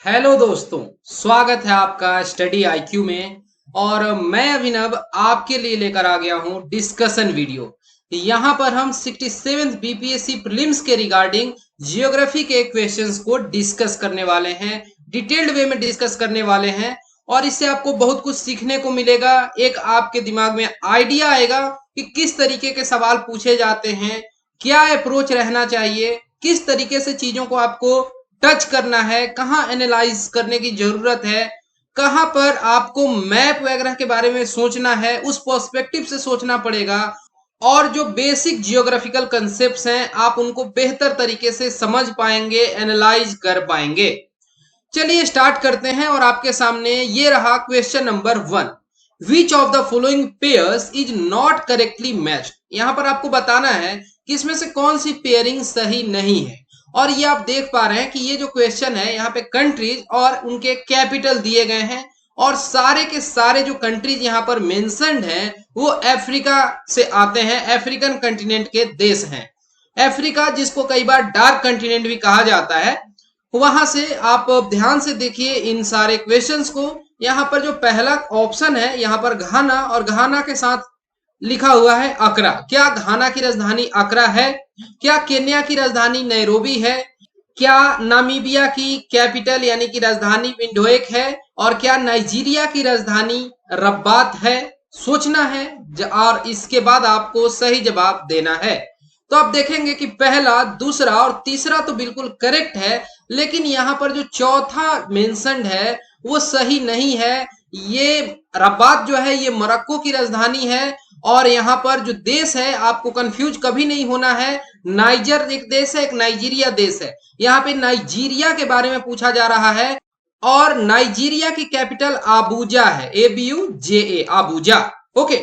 Hello दोस्तों, स्वागत है आपका स्टडी आईक्यू में। और मैं अभिनव आपके लिए लेकर आ गया हूं डिस्कशन वीडियो। यहां पर हम 67th बीपीएससी प्रीलिम्स के रिगार्डिंग जियोग्राफी के क्वेश्चंस को डिस्कस करने वाले हैं, डिटेल्ड वे में डिस्कस करने वाले हैं। और इससे आपको बहुत कुछ सीखने को मिलेगा। एक आपके दिमाग में आइडिया आएगा कि किस तरीके के सवाल पूछे जाते हैं, क्या अप्रोच रहना चाहिए, किस तरीके से चीजों को आपको टच करना है, कहाँ एनालाइज करने की जरूरत है, कहाँ पर आपको मैप वगैरह के बारे में सोचना है, उस पर्सपेक्टिव से सोचना पड़ेगा। और जो बेसिक जियोग्राफिकल कंसेप्ट्स हैं आप उनको बेहतर तरीके से समझ पाएंगे, एनालाइज कर पाएंगे। चलिए स्टार्ट करते हैं। और आपके सामने ये रहा question number 1। Which of the following pairs is not correctly matched. यहां पर आपको बताना है कि इसमें से कौन सी पेयरिंग सही नहीं है। और ये आप देख पा रहे हैं कि ये जो क्वेश्चन है यहाँ पे कंट्रीज और उनके कैपिटल दिए गए हैं। और सारे के सारे जो कंट्रीज यहाँ पर मेंशन्ड हैं वो अफ्रीका से आते हैं, अफ्रीकन कंटिनेंट के देश हैं। अफ्रीका जिसको कई बार डार्क कंटिनेंट भी कहा जाता है, वहां से आप ध्यान से देखिए इन सारे क्वेश्चंस को। यहाँ पर जो पहला ऑप्शन है यहाँ पर घाना, और घाना के साथ लिखा हुआ है अकरा। क्या घाना की राजधानी अकरा है? क्या केन्या की राजधानी नैरोबी है? क्या नामीबिया की कैपिटल यानी कि राजधानी विंडोएक है? और क्या नाइजीरिया की राजधानी रब्बात है? सोचना है और इसके बाद आपको सही जवाब देना है। तो आप देखेंगे कि पहला, दूसरा और तीसरा तो बिल्कुल करेक्ट है, लेकिन यहाँ पर जो चौथा मेंशन्ड है वो सही नहीं है। ये रब्बात जो है ये मोरक्को की राजधानी है। और यहाँ पर जो देश है आपको कंफ्यूज कभी नहीं होना है, नाइजर एक देश है, एक नाइजीरिया देश है। यहाँ पे नाइजीरिया के बारे में पूछा जा रहा है। और नाइजीरिया की कैपिटल आबूजा है, ABUJA, आबूजा। ओके।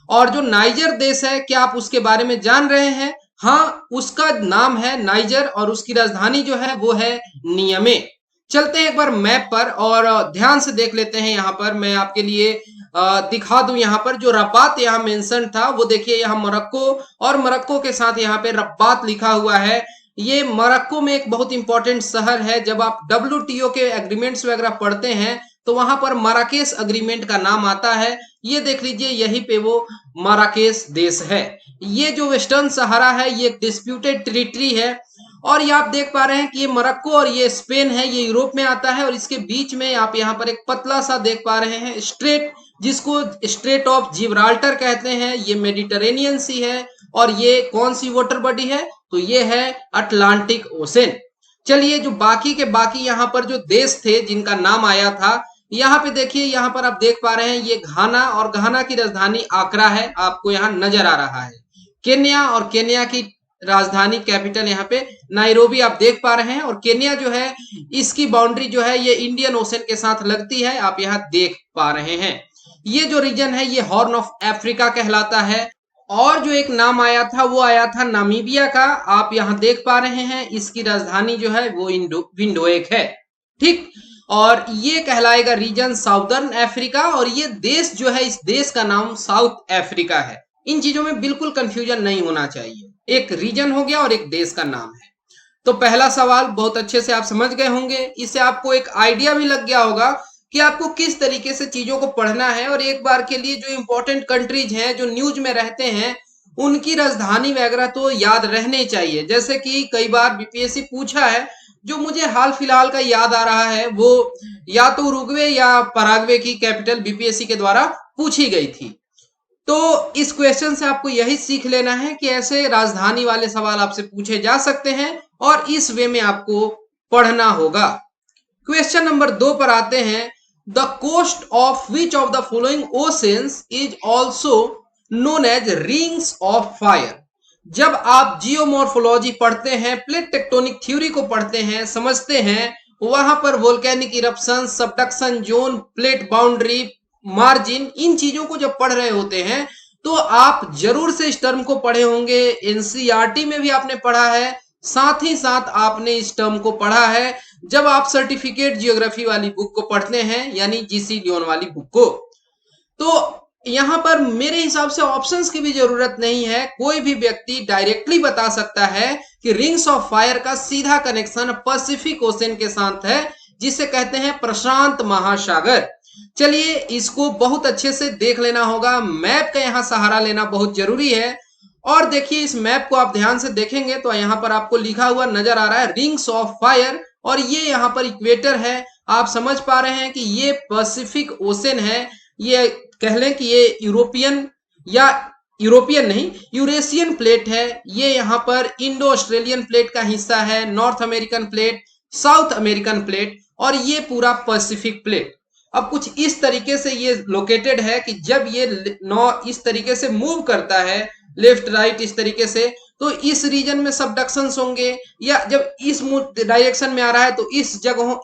और जो नाइजर देश है क्या आप उसके बारे में जान रहे हैं? हाँ, उसका नाम है नाइजर और उसकी राजधानी जो है वो है नियमे। चलते हैं एक बार मैप पर और ध्यान से देख लेते हैं। यहाँ पर मैं आपके लिए दिखा दूं। यहाँ पर जो रब्बात यहाँ मेंशन था वो देखिए यहाँ मोरक्को, और मोरक्को के साथ यहाँ पे रब्बात लिखा हुआ है। ये मोरक्को में एक बहुत इंपॉर्टेंट शहर है। जब आप WTO के एग्रीमेंट्स वगैरह पढ़ते हैं तो वहां पर माराकेश अग्रीमेंट का नाम आता है। ये देख लीजिए यहीं पे वो माराकेश देश है। ये जो वेस्टर्न सहारा है ये डिस्प्यूटेड टेरिटरी है। और ये आप देख पा रहे हैं कि ये मोरक्को और ये स्पेन है, ये यूरोप में आता है। और इसके बीच में आप यहाँ पर एक पतला सा देख पा रहे हैं स्ट्रेट, जिसको स्ट्रेट ऑफ जिब्राल्टर कहते हैं। ये मेडिटेरेनियन सी है। और ये कौन सी वाटर बॉडी है? तो ये है अटलांटिक ओशन। चलिए जो बाकी के बाकी यहाँ पर जो देश थे जिनका नाम आया था, यहाँ पे देखिए, यहाँ पर आप देख पा रहे हैं ये घाना, और घाना की राजधानी आकरा है, आपको यहाँ नजर आ रहा है। केन्या, और केन्या की राजधानी कैपिटल यहाँ पे नाइरोबी आप देख पा रहे हैं। और केन्या जो है इसकी बाउंड्री जो है ये इंडियन ओशन के साथ लगती है, आप यहाँ देख पा रहे हैं। ये जो रीजन है ये हॉर्न ऑफ अफ्रीका कहलाता है। और जो एक नाम आया था वो आया था नामीबिया का, आप यहाँ देख पा रहे हैं। इसकी राजधानी जो है वो विंडोएक है। ठीक। और ये कहलाएगा रीजन साउदर्न अफ्रीका। और ये देश जो है, इस देश का नाम साउथ अफ्रीका है। इन चीजों में बिल्कुल कंफ्यूजन नहीं होना चाहिए, एक रीजन हो गया और एक देश का नाम है। तो पहला सवाल बहुत अच्छे से आप समझ गए होंगे। इससे आपको एक आइडिया भी लग गया होगा कि आपको किस तरीके से चीजों को पढ़ना है। और एक बार के लिए जो इंपॉर्टेंट कंट्रीज हैं जो न्यूज में रहते हैं उनकी राजधानी वगैरह तो याद रहने चाहिए। जैसे कि कई बार बीपीएससी पूछा है, जो मुझे हाल फिलहाल का याद आ रहा है वो या तो उरुग्वे या पराग्वे की कैपिटल बीपीएससी के द्वारा पूछी गई थी। तो इस क्वेश्चन से आपको यही सीख लेना है कि ऐसे राजधानी वाले सवाल आपसे पूछे जा सकते हैं और इस वे में आपको पढ़ना होगा। क्वेश्चन नंबर 2 पर आते हैं। The coast of which of the following oceans is also known as rings of fire. जब आप जियोमॉर्फोलॉजी पढ़ते हैं, प्लेट टेक्टोनिक थ्योरी को पढ़ते हैं, समझते हैं, वहां पर volcanic eruption, subduction zone, plate boundary, margin, इन चीजों को जब पढ़ रहे होते हैं तो आप जरूर से इस टर्म को पढ़े होंगे। एनसीईआरटी में भी आपने पढ़ा है, साथ ही साथ आपने इस टर्म को पढ़ा है जब आप सर्टिफिकेट जियोग्राफी वाली बुक को पढ़ते हैं, यानी जीसी लियोन वाली बुक को। तो यहां पर मेरे हिसाब से ऑप्शंस की भी जरूरत नहीं है। कोई भी व्यक्ति डायरेक्टली बता सकता है कि रिंग्स ऑफ फायर का सीधा कनेक्शन पैसिफिक ओशन के साथ है, जिसे कहते हैं प्रशांत महासागर। चलिए इसको बहुत अच्छे से देख लेना होगा, मैप का यहाँ सहारा लेना बहुत जरूरी है। और देखिए इस मैप को आप ध्यान से देखेंगे तो यहाँ पर आपको लिखा हुआ नजर आ रहा है रिंग्स ऑफ फायर, और ये यहाँ पर इक्वेटर है। आप समझ पा रहे हैं कि ये पैसिफिक ओशन है, ये कह लें कि ये यूरोपियन नहीं यूरेशियन प्लेट है। ये यहाँ पर इंडो ऑस्ट्रेलियन प्लेट का हिस्सा है, north American plate, south American plate, और ये पूरा पैसिफिक प्लेट। अब कुछ इस तरीके से ये लोकेटेड है कि जब ये इस तरीके से मूव करता है लेफ्ट राइट इस तरीके से, तो इस रीजन में सबडक्शंस होंगे, या जब इस डायरेक्शन में आ रहा है तो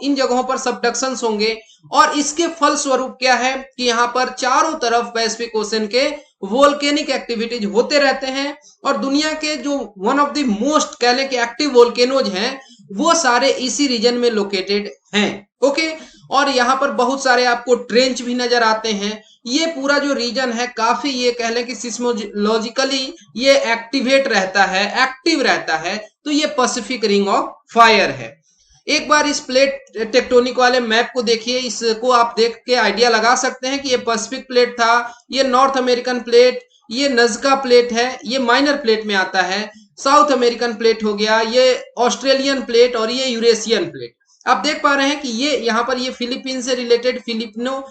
इन जगहों पर सबडक्शंस होंगे। और इसके फल स्वरूप क्या है कि यहाँ पर चारों तरफ पैसिफिक ओशन के वोल्केनिक एक्टिविटीज होते रहते हैं, और दुनिया के जो वन ऑफ द मोस्ट कह लें कि एक्टिव वोल्केनोज हैं वो सारे इसी रीजन में लोकेटेड हैं। ओके, और यहाँ पर बहुत सारे आपको ट्रेंच भी नजर आते हैं। ये पूरा जो रीजन है काफी ये कह लें कि सिस्मोलॉजिकली ये एक्टिवेट रहता है, एक्टिव रहता है, तो ये पैसिफिक रिंग ऑफ फायर है। एक बार इस प्लेट टेक्टोनिक वाले मैप को देखिए, इसको आप देख के आइडिया लगा सकते हैं कि ये पैसिफिक प्लेट था, ये नॉर्थ अमेरिकन प्लेट, ये नज़का प्लेट है, ये माइनर प्लेट में आता है, साउथ अमेरिकन प्लेट हो गया, ये ऑस्ट्रेलियन प्लेट, और ये यूरेशियन प्लेट। आप देख पा रहे हैं कि ये यहाँ पर ये फिलीपीन से रिलेटेड फिलिपिनो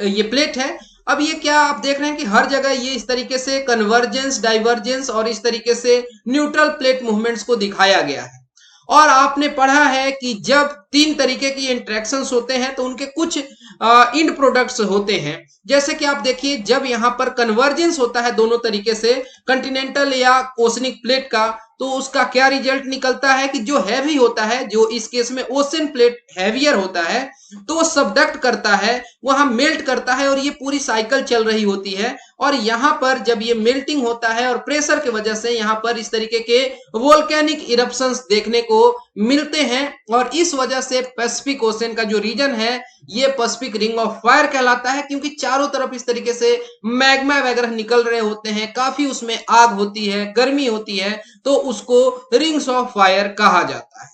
ये प्लेट है। अब ये क्या आप देख रहे हैं कि हर जगह ये इस तरीके से कन्वर्जेंस, डाइवर्जेंस और इस तरीके से न्यूट्रल प्लेट मूवमेंट्स को दिखाया गया है। और आपने पढ़ा है कि जब तीन तरीके की इंटरेक्शंस होते हैं तो उनके कुछ इंड प्रोडक्ट्स होते हैं। जैसे कि आप देखिए जब यहाँ पर कन्वर्जेंस होता है दोनों तरीके से कॉन्टिनेंटल या ओशनिक प्लेट का, तो उसका क्या रिजल्ट निकलता है कि जो हैवी होता है, जो इस केस में ओशन प्लेट हैवियर होता है, तो वो सबडक्ट करता है, वहां मेल्ट करता है, और ये पूरी साइकिल चल रही होती है। और यहाँ पर जब ये मेल्टिंग होता है और प्रेशर की वजह से यहाँ पर इस तरीके के वोल्केनिक इरप्शंस देखने को मिलते हैं, और इस वजह से पैसिफिक ओशन का जो रीजन है ये पैसिफिक रिंग ऑफ फायर कहलाता है, क्योंकि चारों तरफ इस तरीके से मैग्मा वगैरह निकल रहे होते हैं, काफी उसमें आग होती है, गर्मी होती है, तो उसको रिंग्स ऑफ फायर कहा जाता है।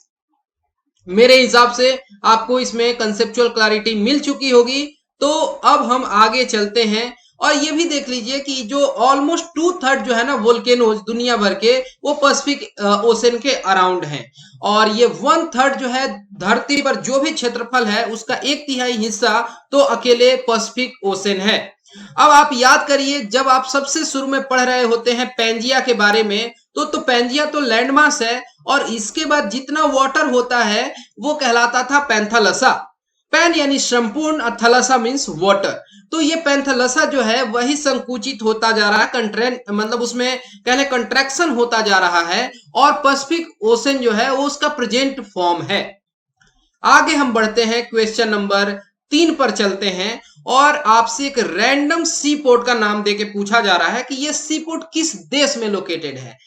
मेरे हिसाब से आपको इसमें कंसेप्चुअल क्लैरिटी मिल चुकी होगी। तो अब हम आगे चलते हैं, और ये भी देख लीजिए कि जो ऑलमोस्ट 2/3 जो है ना वोल्केनोज दुनिया भर के, वो पैसिफिक ओशन के अराउंड हैं, और ये 1/3 जो है धरती पर जो भी क्षेत्रफल है उसका 1/3 हिस्सा तो अकेले पैसिफिक ओशन है। अब आप याद करिए जब आप सबसे शुरू में पढ़ रहे होते हैं पैंजिया के बारे में, तो पैंजिया तो लैंडमास है, और इसके बाद जितना वाटर होता है वो कहलाता था पैंथलसा। पैन यानी संपूर्ण और थलसा मीन्स वाटर। तो ये पैंथलसा जो है वही संकुचित होता जा रहा है, मतलब उसमें कहले कंट्रैक्शन होता जा रहा है, और पैसिफिक ओशन जो है वो उसका प्रेजेंट फॉर्म है। आगे हम बढ़ते हैं, क्वेश्चन नंबर 3 पर चलते हैं, और आपसे एक रैंडम सी पोर्ट का नाम देके पूछा जा रहा है कि ये सी पोर्ट किस देश में लोकेटेड है।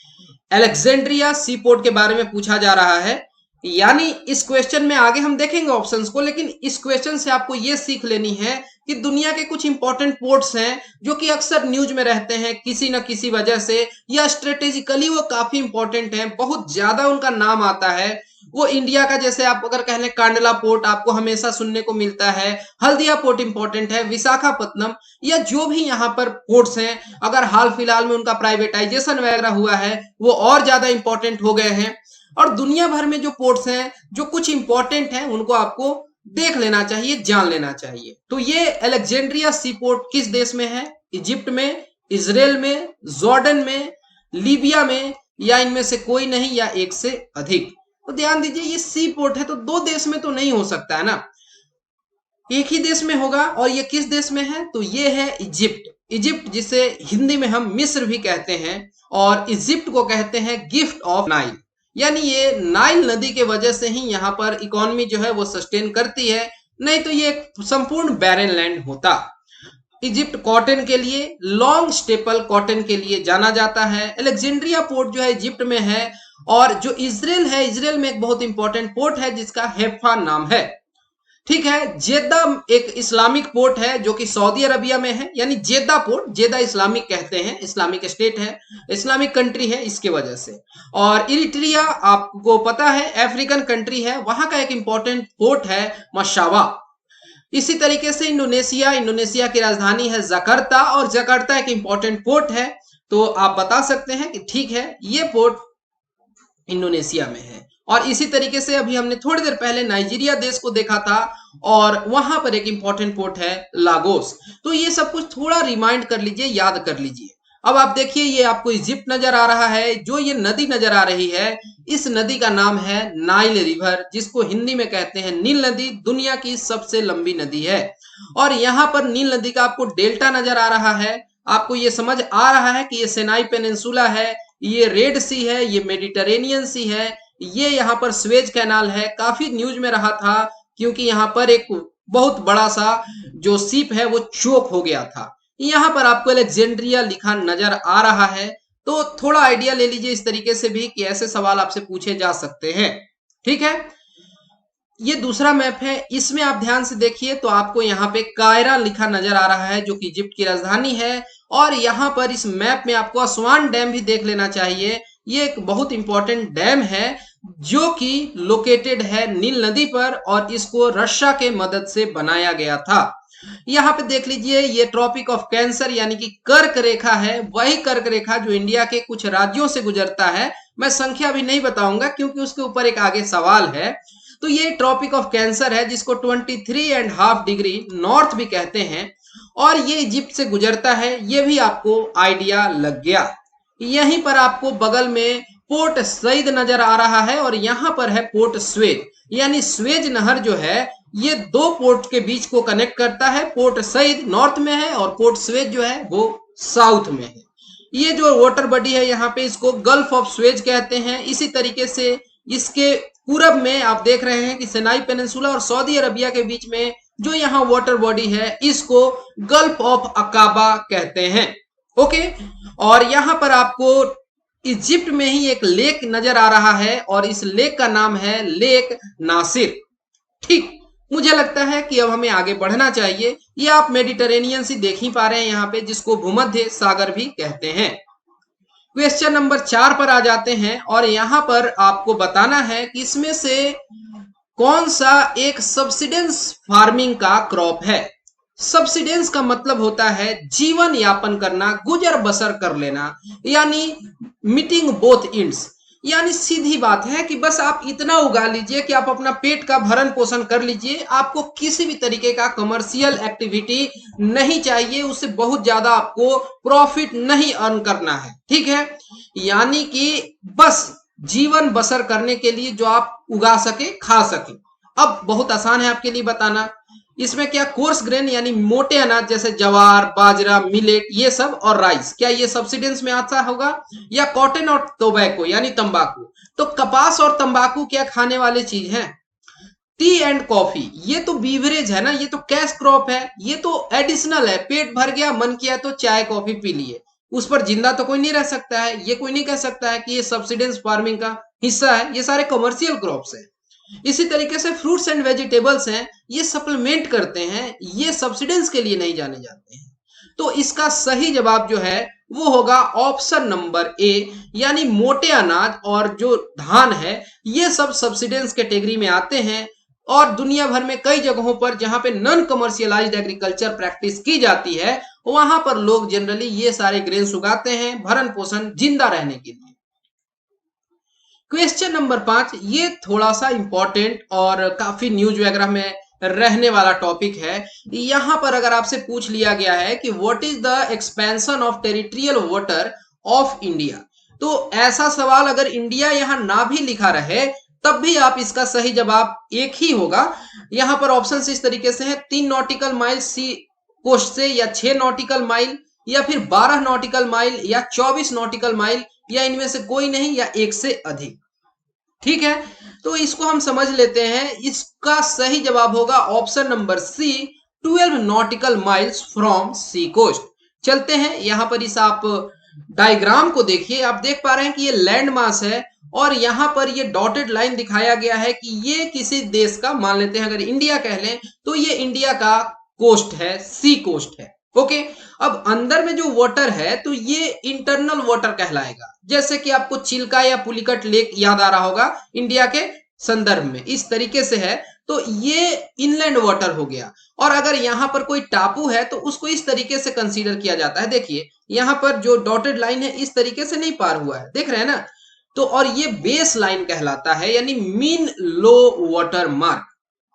अलेक्जेंड्रिया सी पोर्ट के बारे में पूछा जा रहा है। यानी इस क्वेश्चन में आगे हम देखेंगे ऑप्शंस को, लेकिन इस क्वेश्चन से आपको ये सीख लेनी है कि दुनिया के कुछ इंपॉर्टेंट पोर्ट्स हैं जो कि अक्सर न्यूज में रहते हैं किसी न किसी वजह से, या स्ट्रेटेजिकली वो काफी इंपॉर्टेंट हैं, बहुत ज्यादा उनका नाम आता है। वो इंडिया का जैसे आप अगर कह लें कांडला पोर्ट आपको हमेशा सुनने को मिलता है, हल्दिया पोर्ट इंपॉर्टेंट है, विशाखापत्तनम, या जो भी यहाँ पर पोर्ट्स हैं, अगर हाल फिलहाल में उनका प्राइवेटाइजेशन वगैरह हुआ है वो और ज्यादा इंपॉर्टेंट हो गए हैं। और दुनिया भर में जो पोर्ट्स हैं जो कुछ इंपॉर्टेंट हैं उनको आपको देख लेना चाहिए, जान लेना चाहिए। तो ये अलेक्जेंड्रिया सी पोर्ट किस देश में है? इजिप्ट में, इजराइल में, जॉर्डन में, लीबिया में, या इनमें से कोई नहीं, या एक से अधिक। तो ध्यान दीजिए ये सी पोर्ट है तो दो देश में तो नहीं हो सकता है ना, एक ही देश में होगा। और ये किस देश में है? तो ये है इजिप्ट। इजिप्ट जिसे हिंदी में हम मिस्र भी कहते हैं, और इजिप्ट को कहते हैं गिफ्ट ऑफ नाइल, यानी ये नाइल नदी के वजह से ही यहाँ पर इकोनॉमी जो है वो सस्टेन करती है, नहीं तो ये संपूर्ण बैरन लैंड होता। इजिप्ट कॉटन के लिए, लॉन्ग स्टेपल कॉटन के लिए जाना जाता है। अलेक्जेंड्रिया पोर्ट जो है इजिप्ट में है, और जो इजराइल है, इजराइल में एक बहुत इंपॉर्टेंट पोर्ट है जिसका हैफा नाम है। ठीक है। जेद्दा एक इस्लामिक पोर्ट है जो कि सऊदी अरबिया में है, यानी जेद्दा पोर्ट, जेद्दा इस्लामिक कहते हैं, इस्लामिक स्टेट है, इस्लामिक कंट्री है इसके वजह से। और इरिट्रिया आपको पता है अफ्रीकन कंट्री है, वहां का एक इंपॉर्टेंट पोर्ट है मशावा। इसी तरीके से इंडोनेशिया, इंडोनेशिया की राजधानी है जकार्ता, और जकार्ता एक इंपॉर्टेंट पोर्ट है। तो आप बता सकते हैं कि ठीक है, ये पोर्ट इंडोनेशिया में है। और इसी तरीके से अभी हमने थोड़ी देर पहले नाइजीरिया देश को देखा था, और वहां पर एक इंपॉर्टेंट पोर्ट है लागोस। तो ये सब कुछ थोड़ा रिमाइंड कर लीजिए, याद कर लीजिए। अब आप देखिए, ये आपको इजिप्ट नजर आ रहा है, जो ये नदी नजर आ रही है, इस नदी का नाम है नाइल रिवर, जिसको हिंदी में कहते हैं नील नदी। दुनिया की सबसे लंबी नदी है। और यहाँ पर नील नदी का आपको डेल्टा नजर आ रहा है। आपको ये समझ आ रहा है कि ये सेनाई पेनिनसुला है, ये रेड सी है, ये मेडिटरेनियन सी है, ये यहाँ पर स्वेज कैनाल है। काफी न्यूज में रहा था क्योंकि यहाँ पर एक बहुत बड़ा सा जो शिप है वो चोक हो गया था। यहाँ पर आपको अलेक्जेंड्रिया लिखा नजर आ रहा है। तो थोड़ा आइडिया ले लीजिए इस तरीके से भी कि ऐसे सवाल आपसे पूछे जा सकते हैं। ठीक है, ये दूसरा मैप है, इसमें आप ध्यान से देखिए तो आपको यहाँ पे कायरा लिखा नजर आ रहा है, जो कि इजिप्ट की राजधानी है। और यहाँ पर इस मैप में आपको असवान डैम भी देख लेना चाहिए। ये एक बहुत इंपॉर्टेंट डैम है जो कि लोकेटेड है नील नदी पर, और इसको रशिया के मदद से बनाया गया था। यहाँ पे देख लीजिए, ये ट्रॉपिक ऑफ कैंसर यानी कि कर्क रेखा है, वही कर्क रेखा जो इंडिया के कुछ राज्यों से गुजरता है। मैं संख्या भी नहीं बताऊंगा क्योंकि उसके ऊपर एक आगे सवाल है। तो ये ट्रॉपिक ऑफ कैंसर है, जिसको 23.5 डिग्री नॉर्थ भी कहते हैं, और ये इजिप्ट से गुजरता है। ये भी आपको आइडिया लग गया। यहीं पर आपको बगल में पोर्ट सईद नजर आ रहा है, और यहाँ पर है पोर्ट स्वेज, यानी स्वेज नहर जो है ये दो पोर्ट के बीच को कनेक्ट करता है। पोर्ट सईद नॉर्थ में है और पोर्ट स्वेज जो है वो साउथ में है। ये जो वाटर बॉडी है यहाँ पे, इसको गल्फ ऑफ स्वेज कहते हैं। इसी तरीके से इसके पूरब में आप देख रहे हैं कि सिनाई पेनिनसुला और सऊदी अरबिया के बीच में जो यहाँ वाटर बॉडी है, इसको गल्फ ऑफ अकाबा कहते हैं। ओके, और यहाँ पर आपको इजिप्ट में ही एक लेक नजर आ रहा है, और इस लेक का नाम है लेक नासिर। ठीक, मुझे लगता है कि अब हमें आगे बढ़ना चाहिए। ये आप मेडिटरेनियन सी देख ही पा रहे हैं यहाँ पे, जिसको भूमध्य सागर भी कहते हैं। क्वेश्चन नंबर 4 पर आ जाते हैं, और यहाँ पर आपको बताना है कि इसमें से कौन सा एक सब्सिडेंस फार्मिंग का क्रॉप है। सब्सिडेंस का मतलब होता है जीवन यापन करना, गुजर बसर कर लेना, यानी मीटिंग बोथ इंड्स। यानी सीधी बात है कि बस आप इतना उगा लीजिए कि आप अपना पेट का भरण पोषण कर लीजिए, आपको किसी भी तरीके का कमर्शियल एक्टिविटी नहीं चाहिए, उससे बहुत ज्यादा आपको प्रॉफिट नहीं अर्न करना है। ठीक है, यानी कि बस जीवन बसर करने के लिए जो आप उगा सके, खा सके। अब बहुत आसान है आपके लिए बताना, इसमें क्या कोर्स ग्रेन यानी मोटे अनाज जैसे जवार, बाजरा, मिलेट, ये सब, और राइस, क्या ये सब्सिडेंस में आता होगा? या कॉटन और टोबैको यानी तंबाकू। तो कपास और तंबाकू क्या खाने वाली चीज है? टी एंड कॉफी, ये तो बीवरेज है ना, ये तो कैश क्रॉप है, ये तो एडिशनल है। पेट भर गया, मन किया तो चाय कॉफी पी लिए, उस पर जिंदा तो कोई नहीं रह सकता है। ये कोई नहीं कह सकता है कि ये सब्सिडेंस फार्मिंग का हिस्सा है, ये सारे कमर्शियल क्रॉप्स है। इसी तरीके से फ्रूट्स एंड वेजिटेबल्स हैं, ये सप्लीमेंट करते हैं, ये सब्सिडेंस के लिए नहीं जाने जाते हैं। तो इसका सही जवाब जो है वो होगा ऑप्शन नंबर ए, यानी मोटे अनाज और जो धान है ये सब सब्सिडेंस कैटेगरी में आते हैं। और दुनिया भर में कई जगहों पर जहां पे नॉन कमर्शियलाइज्ड एग्रीकल्चर प्रैक्टिस की जाती है, वहां पर लोग जनरली ये सारे ग्रेन्स उगाते हैं भरण पोषण जिंदा रहने के लिए। क्वेश्चन नंबर 5, ये थोड़ा सा इंपॉर्टेंट और काफी न्यूज वगैरह में रहने वाला टॉपिक है। यहां पर अगर आपसे पूछ लिया गया है कि what is the expansion of territorial water of India, तो ऐसा सवाल अगर इंडिया यहां ना भी लिखा रहे तब भी आप इसका सही जवाब एक ही होगा। यहां पर ऑप्शन इस तरीके से है, 3 नॉटिकल माइल सी कोस्ट से, या 6 नॉटिकल माइल, या फिर 12 नॉटिकल माइल, या 24 नॉटिकल माइल, या इनमें से कोई नहीं, या एक से अधिक। ठीक है, तो इसको हम समझ लेते हैं। इसका सही जवाब होगा option number C, 12 nautical miles from sea coast. चलते हैं यहां पर इस आप डायग्राम को देखिए, आप देख पा रहे हैं कि ये लैंड मास है, और यहाँ पर ये डॉटेड लाइन दिखाया गया है कि ये किसी देश का, मान लेते हैं अगर इंडिया कह लें तो ये इंडिया का कोस्ट है, सी कोस्ट है। ओके, अब अंदर में जो वाटर है तो ये इंटरनल वाटर कहलाएगा। जैसे कि आपको चिल्का या पुलिकट लेक याद आ रहा होगा इंडिया के संदर्भ में, इस तरीके से है, तो ये इनलैंड वाटर हो गया। और अगर यहाँ पर कोई टापू है तो उसको इस तरीके से कंसीडर किया जाता है। देखिए यहाँ पर जो डॉटेड लाइन है इस तरीके से नहीं पार हुआ है, देख रहे हैं ना, तो और ये बेस लाइन कहलाता है, यानी मीन लो वाटर मार्क।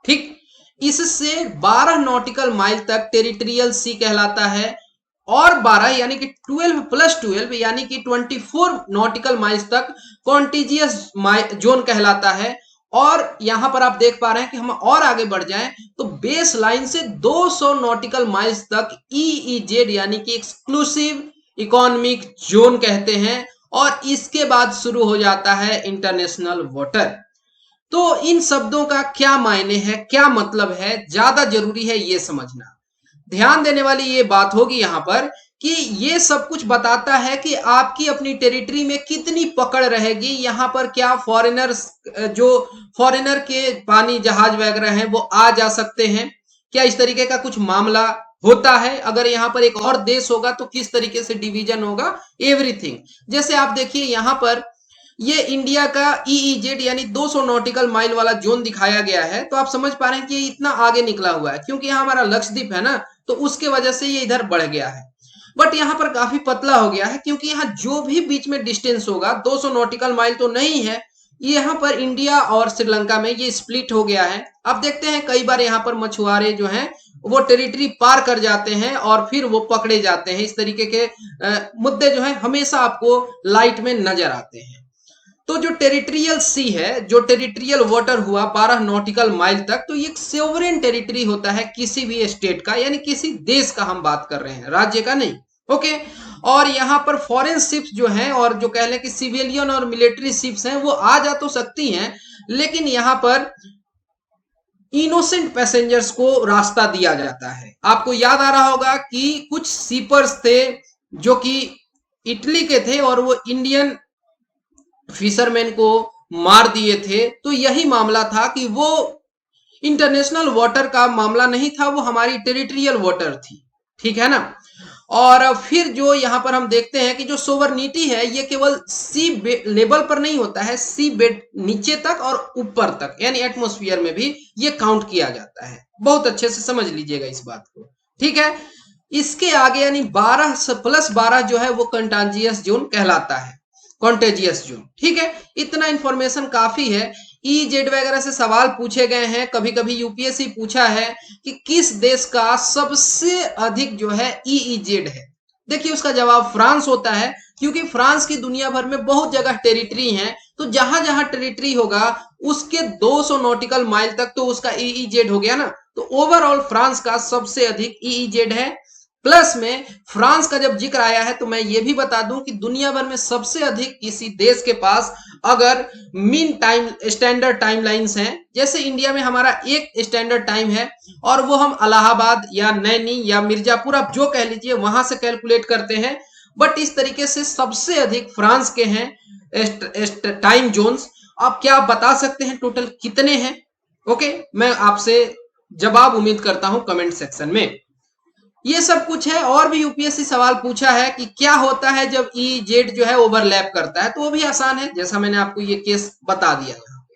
ठीक, इससे 12 नॉटिकल माइल तक टेरिटोरियल सी कहलाता है, और 12 यानी कि 12 प्लस 12 यानी कि 24 नॉटिकल माइल्स तक कॉन्टिजियस जोन कहलाता है। और यहां पर आप देख पा रहे हैं कि हम और आगे बढ़ जाएं तो बेस लाइन से 200 नॉटिकल माइल्स तक ईईजेड यानी कि एक्सक्लूसिव इकोनॉमिक जोन कहते हैं, और इसके बाद शुरू हो जाता है इंटरनेशनल वाटर। तो इन शब्दों का क्या मायने है, क्या मतलब है, ज्यादा जरूरी है ये समझना। ध्यान देने वाली ये बात होगी यहाँ पर कि ये सब कुछ बताता है कि आपकी अपनी टेरिटरी में कितनी पकड़ रहेगी। यहाँ पर क्या फॉरेनर्स, जो फॉरेनर के पानी जहाज वगैरह हैं वो आ जा सकते हैं, क्या इस तरीके का कुछ मामला होता है। अगर यहाँ पर एक और देश होगा तो किस तरीके से डिवीजन होगा, एवरीथिंग। जैसे आप देखिए यहाँ पर ये इंडिया का ईईजेड यानी 200 नॉटिकल माइल वाला जोन दिखाया गया है, तो आप समझ पा रहे हैं कि ये इतना आगे निकला हुआ है क्योंकि यहाँ हमारा लक्षद्वीप है ना, तो उसके वजह से ये इधर बढ़ गया है। बट यहाँ पर काफी पतला हो गया है क्योंकि यहाँ जो भी बीच में डिस्टेंस होगा 200 नॉटिकल माइल तो नहीं है, यहाँ पर इंडिया और श्रीलंका में ये स्प्लिट हो गया है। अब देखते हैं कई बार यहाँ पर मछुआरे जो हैं वो टेरिटरी पार कर जाते हैं और फिर वो पकड़े जाते हैं। इस तरीके के मुद्दे जो है हमेशा आपको लाइट में नजर आते हैं। तो जो टेरिटोरियल सी है, जो टेरिटोरियल वाटर हुआ 12 नॉटिकल माइल तक, तो ये एक सोवरेन टेरिटरी होता है किसी भी स्टेट का, यानी किसी देश का हम बात कर रहे हैं, राज्य का नहीं। ओके, और यहाँ पर फॉरेन शिप्स जो हैं और जो कह लें कि सिविलियन और मिलिट्री शिप्स हैं वो आ जा तो सकती हैं, लेकिन यहाँ पर इनोसेंट पैसेंजर्स को रास्ता दिया जाता है। आपको याद आ रहा होगा कि कुछ सीपर्स थे जो कि इटली के थे और वो इंडियन फिशरमैन को मार दिए थे। तो यही मामला था कि वो इंटरनेशनल वाटर का मामला नहीं था, वो हमारी टेरिटोरियल वाटर थी, ठीक है ना। और फिर जो यहाँ पर हम देखते हैं कि जो सोवरनिटी है ये केवल सी लेवल पर नहीं होता है, सी बेड नीचे तक और ऊपर तक यानी एटमॉस्फेयर में भी ये काउंट किया जाता है। बहुत अच्छे से समझ लीजिएगा इस बात को, ठीक है। इसके आगे यानी 12 प्लस 12 जो है वो कंटाजियस जोन कहलाता है, कॉन्टेजियस जोन, ठीक है। इतना इंफॉर्मेशन काफी है। ईजेड वगैरह से सवाल पूछे गए हैं, कभी कभी यूपीएससी पूछा है कि किस देश का सबसे अधिक जो है ईजेड है। देखिए उसका जवाब फ्रांस होता है, क्योंकि फ्रांस की दुनिया भर में बहुत जगह टेरिटरी है, तो जहां जहां टेरिटरी होगा उसके 200 नॉटिकल माइल तक तो उसका ईजेड हो गया ना। तो ओवरऑल फ्रांस का सबसे अधिक ईजेड है। प्लस में फ्रांस का जब जिक्र आया है तो मैं ये भी बता दूं कि दुनिया भर में सबसे अधिक किसी देश के पास अगर mean time standard time lines हैं, जैसे इंडिया में हमारा एक स्टैंडर्ड टाइम है और वो हम इलाहाबाद या नैनी या मिर्जापुर आप जो कह लीजिए वहां से कैलकुलेट करते हैं, बट इस तरीके से सबसे अधिक फ्रांस के हैं टाइम जोन्स। आप क्या बता सकते हैं टोटल कितने हैं? ओके, मैं आपसे जवाब उम्मीद करता हूं कमेंट सेक्शन में। ये सब कुछ है, और भी यूपीएससी सवाल पूछा है कि क्या होता है जब ई जेड जो है ओवरलैप करता है, तो वो भी आसान है, जैसा मैंने आपको ये केस बता दिया। यहाँ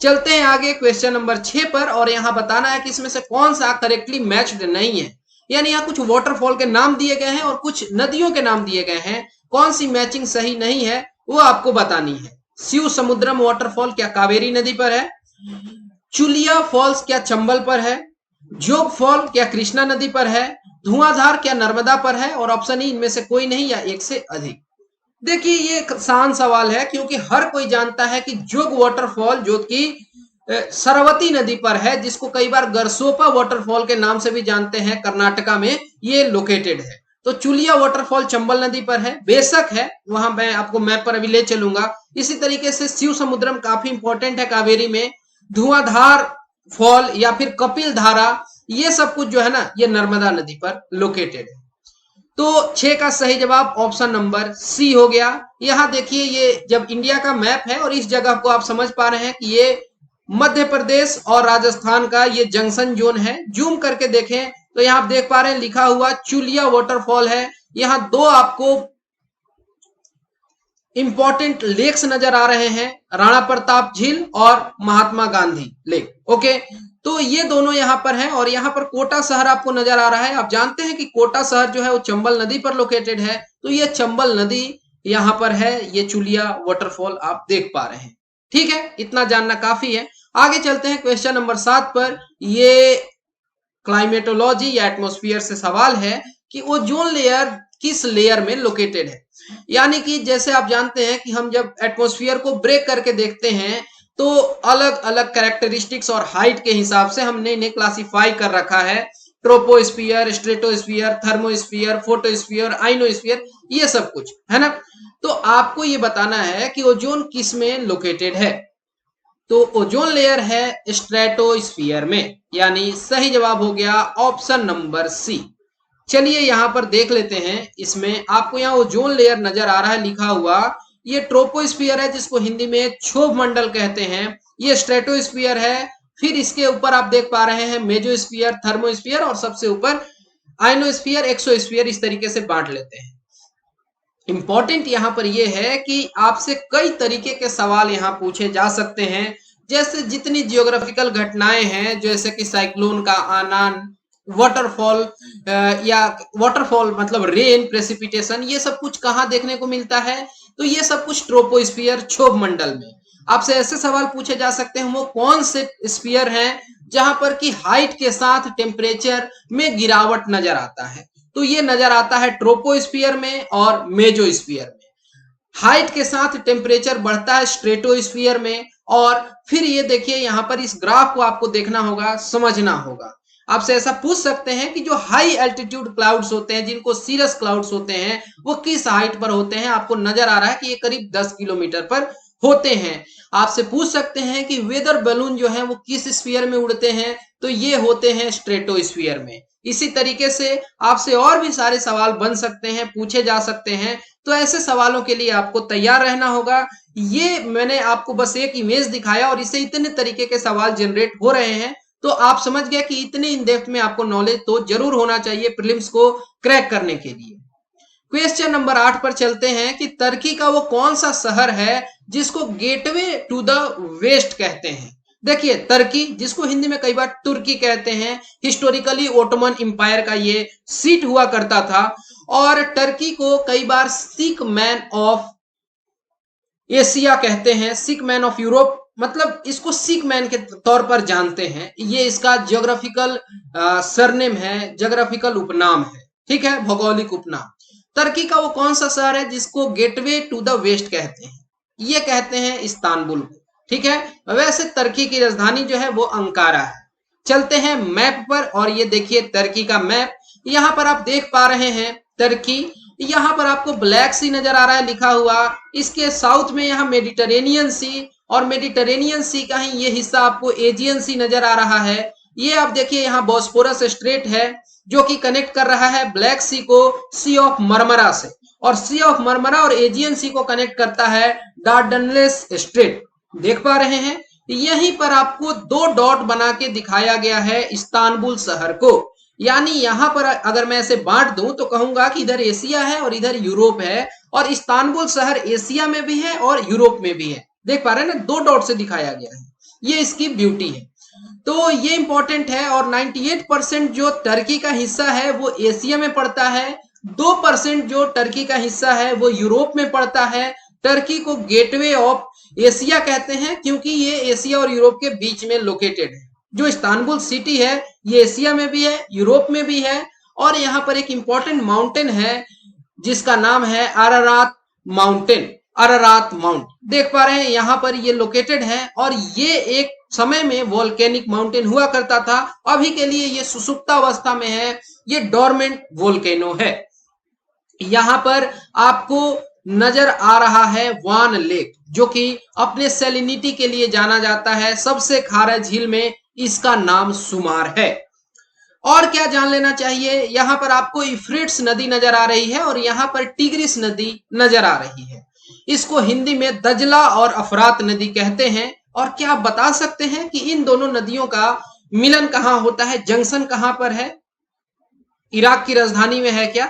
चलते हैं आगे क्वेश्चन नंबर 6 पर, और यहाँ बताना है कि इसमें से कौन सा करेक्टली मैच्ड नहीं है। यानी यहाँ कुछ वाटरफॉल के नाम दिए गए हैं और कुछ नदियों के नाम दिए गए हैं, कौन सी मैचिंग सही नहीं है वो आपको बतानी है। शिव समुद्रम वाटरफॉल क्या कावेरी नदी पर है? चुलिया फॉल्स क्या चंबल पर है? जोग फॉल क्या कृष्णा नदी पर है? धुआंधार क्या नर्मदा पर है? और ऑप्शन ई इनमें से कोई नहीं या एक से अधिक। देखिए ये एक आसान सवाल है, क्योंकि हर कोई जानता है कि जोग वाटरफॉल जो कि सरवती नदी पर है, जिसको कई बार गरसोपा वाटरफॉल के नाम से भी जानते हैं, कर्नाटका में ये लोकेटेड है। तो चुलिया वाटरफॉल चंबल नदी पर है, बेशक है, वहां मैं आपको मैप पर अभी ले चलूंगा। इसी तरीके से शिव समुद्रम काफी इंपॉर्टेंट है कावेरी में। धुआंधार फॉल या फिर कपिल धारा, ये सब कुछ जो है ना ये नर्मदा नदी पर लोकेटेड है। तो 6 का सही जवाब ऑप्शन नंबर सी हो गया। यहां देखिए ये जब इंडिया का मैप है और इस जगह को आप समझ पा रहे हैं कि ये मध्य प्रदेश और राजस्थान का ये जंक्शन जोन है। जूम करके देखें तो यहां आप देख पा रहे हैं लिखा हुआ चुलिया वाटरफॉल है। यहां दो आपको इंपॉर्टेंट लेक्स नजर आ रहे हैं, राणा प्रताप झील और महात्मा गांधी लेक। ओके, तो ये दोनों यहां पर हैं और यहां पर कोटा शहर आपको नजर आ रहा है। आप जानते हैं कि कोटा शहर जो है वो चंबल नदी पर लोकेटेड है, तो ये चंबल नदी यहां पर है, ये चुलिया वाटरफॉल आप देख पा रहे हैं। ठीक है, इतना जानना काफी है। आगे चलते हैं क्वेश्चन नंबर 7 पर। ये क्लाइमेटोलॉजी या एटमॉस्फेयर से सवाल है कि ओजोन लेयर किस लेयर में लोकेटेड है। यानी कि जैसे आप जानते हैं कि हम जब एटमॉस्फेयर को ब्रेक करके देखते हैं तो अलग अलग कैरेक्टरिस्टिक्स और हाइट के हिसाब से हमने इन्हें क्लासिफाई कर रखा है। Troposphere, stratosphere, thermosphere, photosphere, ionosphere, ये सब कुछ है ना। तो आपको ये बताना है कि ओजोन किस में लोकेटेड है। तो ओजोन लेयर है स्ट्रेटोस्फीयर में, यानी सही जवाब हो गया ऑप्शन नंबर सी। चलिए यहां पर देख लेते हैं, इसमें आपको यहाँ ओजोन लेयर नजर आ रहा है लिखा हुआ, ये ट्रोपोस्फीयर है जिसको हिंदी में क्षोभ मंडल कहते हैं। ये स्ट्रेटोस्फीयर है, फिर इसके ऊपर आप देख पा रहे हैं मेजोस्फीयर, थर्मोस्फीयर और सबसे ऊपर आइनोस्फीयर, एक्सोस्फीयर, इस तरीके से बांट लेते हैं। इंपॉर्टेंट यहां पर यह है कि आपसे कई तरीके के सवाल यहां पूछे जा सकते हैं, जैसे जितनी जियोग्राफिकल घटनाएं हैं, जैसे कि साइक्लोन का आना, वाटरफॉल या वाटरफॉल मतलब रेन, प्रेसिपिटेशन, ये सब कुछ कहां देखने को मिलता है। तो ये सब कुछ ट्रोपोस्फीयर, क्षोभ मंडल में। आपसे ऐसे सवाल पूछे जा सकते हैं वो कौन से स्फीयर हैं जहां पर कि हाइट के साथ टेम्परेचर में गिरावट नजर आता है। तो ये नजर आता है ट्रोपोस्फीयर में और मेजोस्फीयर में। हाइट के साथ टेम्परेचर बढ़ता है स्ट्रेटोस्फीयर में। और फिर ये देखिए यहां पर इस ग्राफ को आपको देखना होगा, समझना होगा। आपसे ऐसा पूछ सकते हैं कि जो हाई एल्टीट्यूड क्लाउड्स होते हैं, जिनको सीरस क्लाउड्स होते हैं, वो किस हाइट पर होते हैं। आपको नजर आ रहा है कि ये करीब 10 किलोमीटर पर होते हैं। आपसे पूछ सकते हैं कि वेदर बलून जो है वो किस स्फीयर में उड़ते हैं, तो ये होते हैं स्ट्रेटोस्फीयर में। इसी तरीके से आपसे और भी सारे सवाल बन सकते हैं, पूछे जा सकते हैं। तो ऐसे सवालों के लिए आपको तैयार रहना होगा। ये मैंने आपको बस एक इमेज दिखाया और इससे इतने तरीके के सवाल जनरेट हो रहे हैं, तो आप समझ गए कि इतने इन डेप्थ में आपको नॉलेज तो जरूर होना चाहिए प्रीलिम्स को क्रैक करने के लिए। क्वेश्चन नंबर 8 पर चलते हैं कि तुर्की का वो कौन सा शहर है जिसको गेटवे टू द वेस्ट कहते हैं। देखिए तुर्की, जिसको हिंदी में कई बार तुर्की कहते हैं, हिस्टोरिकली ओटोमन एम्पायर का ये सीट हुआ करता था। और तुर्की को कई बार सिक मैन ऑफ एशिया कहते हैं, सिक मैन ऑफ यूरोप, मतलब इसको सिक मैन के तौर पर जानते हैं। ये इसका जियोग्राफिकल सरनेम है, जियोग्राफिकल उपनाम है। ठीक है, भौगोलिक उपनाम। तुर्की का वो कौन सा शहर है जिसको गेटवे टू द वेस्ट कहते हैं। ये कहते हैं इस्तांबुल को। ठीक है, वैसे तुर्की की राजधानी जो है वो अंकारा है। चलते हैं मैप पर और ये देखिए तुर्की का मैप। यहां पर आप देख पा रहे हैं तुर्की, यहां पर आपको ब्लैक सी नजर आ रहा है लिखा हुआ। इसके साउथ में यहाँ मेडिटेरेनियन सी, और मेडिटेरेनियन सी का ही ये हिस्सा आपको एजियन सी नजर आ रहा है। ये आप देखिए यहाँ बॉस्फोरस स्ट्रेट है जो कि कनेक्ट कर रहा है ब्लैक सी को सी ऑफ मरमरा से, और सी ऑफ मरमरा और एजियन सी को कनेक्ट करता है डार्डनलेस स्ट्रेट। देख पा रहे हैं, यहीं पर आपको दो डॉट बना के दिखाया गया है इस्तांबुल शहर को। यानी यहां पर अगर मैं ऐसे बांट दूं तो कहूंगा कि इधर एशिया है और इधर यूरोप है, और इस्तांबुल शहर एशिया में भी है और यूरोप में भी है। देख पा रहे हैं ना, दो डॉट से दिखाया गया है। ये इसकी ब्यूटी है। तो ये इंपॉर्टेंट है। और 98% जो तुर्की का हिस्सा है वो एशिया में पड़ता है, 2% जो तुर्की का हिस्सा है वो यूरोप में पड़ता है। तुर्की को गेटवे ऑफ एशिया कहते हैं क्योंकि ये एशिया और यूरोप के बीच में लोकेटेड है। जो इस्तांबुल सिटी है ये एशिया में भी है, यूरोप में भी है। और यहाँ पर एक इंपॉर्टेंट माउंटेन है जिसका नाम है अरारात माउंटेन, अरारात माउंट। देख पा रहे हैं यहाँ पर ये लोकेटेड है, और ये एक समय में वोल्केनिक माउंटेन हुआ करता था। अभी के लिए ये सुसुप्तावस्था में है, ये डोरमेंट वोल्केनो है। यहाँ पर आपको नजर आ रहा है वान लेक, जो कि अपने सैलिनिटी के लिए जाना जाता है। सबसे खारा झील में इसका नाम शुमार है। और क्या जान लेना चाहिए, यहाँ पर आपको यूफ्रेट्स नदी नजर आ रही है और यहाँ पर टिग्रिस नदी नजर आ रही है। इसको हिंदी में दजला और अफरात नदी कहते हैं। और क्या आप बता सकते हैं कि इन दोनों नदियों का मिलन कहाँ होता है, जंक्शन कहाँ पर है? इराक की राजधानी में है क्या,